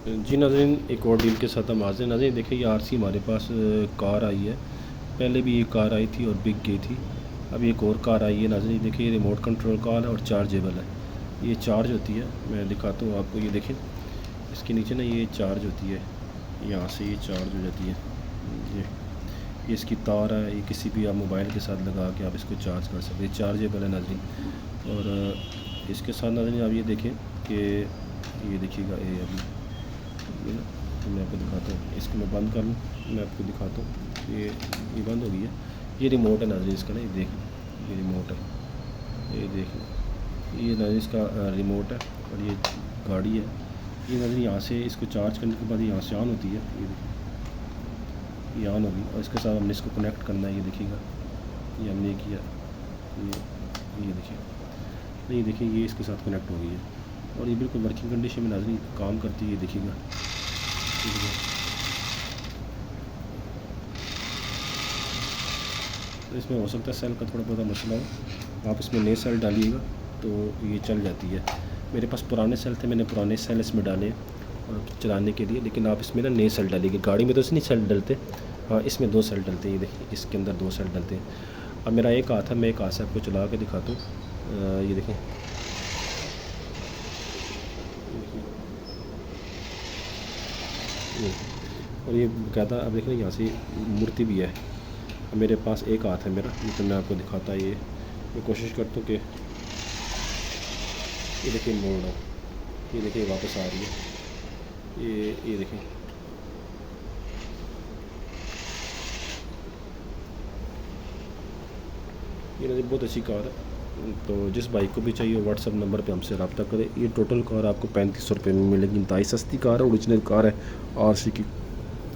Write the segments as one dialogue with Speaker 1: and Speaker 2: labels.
Speaker 1: जी नाज़रीन, एक और डील के साथ हम हाज़िर। नाज़रीन देखिए, ये आरसी हमारे पास कार आई है। पहले भी ये कार आई थी और बिक गई थी। अब एक और कार आई है। नाज़रीन देखिए, ये रिमोट कंट्रोल कार है और चार्जेबल है। ये चार्ज होती है, मैं दिखाता हूँ आपको। ये देखें, इसके नीचे ना ये चार्ज होती है, यहाँ से ये चार्ज हो जाती है। ये इसकी तार है, ये किसी भी आप मोबाइल के साथ लगा के आप इसको चार्ज कर सकते हैं। चार्जेबल है नाज़रीन। और इसके साथ नाज़रीन आप ये देखें कि ये देखिएगा, ये अभी ये ना, तो मैं आपको दिखाता हूँ। इसको मैं बंद कर लूँ, मैं आपको दिखाता हूँ। ये बंद हो गई है। ये रिमोट है नाज़रीन इसका ना, ये देख, ये रिमोट है, ये देख, ये नाज़रीन इसका रिमोट है। और ये गाड़ी है। ये नाज़रीन यहाँ से इसको चार्ज करने के बाद यहाँ से ऑन होती है। ये देखिए, ये ऑन होगी और इसके साथ हमने इसको कनेक्ट करना है। ये देखिएगा, ये हमने किया, ये देखिए, ये देखिए, ये इसके साथ कनेक्ट हो गई है और ये बिल्कुल वर्किंग कंडीशन में नाज़रीन काम करती है। ये देखिएगा, तो इसमें हो सकता है सेल का थोड़ा बहुत मसला हो। आप इसमें नए सेल डालिएगा तो ये चल जाती है। मेरे पास पुराने सेल थे, मैंने पुराने सेल इसमें डाले और चलाने के लिए। लेकिन आप इसमें ना नए सेल डालिएगा। गाड़ी में तो इसमें सेल डलते, हाँ इसमें 2 सेल डलते हैं। ये देखिए, इसके अंदर 2 सेल डलते हैं। अब मेरा एक हाथ है, मैं एक हाथ से आपको चला के दिखाता हूँ। ये देखें, और ये कहता अब देखिए यहाँ से मूर्ति भी है। अब मेरे पास एक हाथ है मेरा, लेकिन मैं आपको दिखाता है। ये मैं कोशिश करता हूँ कि ये देखिए मोड़ रहा हूँ, ये देखिए वापस आ रही है। ये देखें, ये ना बहुत अच्छी कार है। तो जिस बाइक को भी चाहिए व्हाट्सअप नंबर पे हमसे रब्ता करें। ये टोटल कार आपको 3500 रुपये में मिलेगी। इंतहाई सस्ती कार है, ओरिजिनल कार है आरसी की।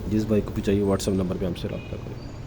Speaker 1: जिस बाइक को भी चाहिए व्हाट्सअप नंबर पे हमसे रब्ता करें।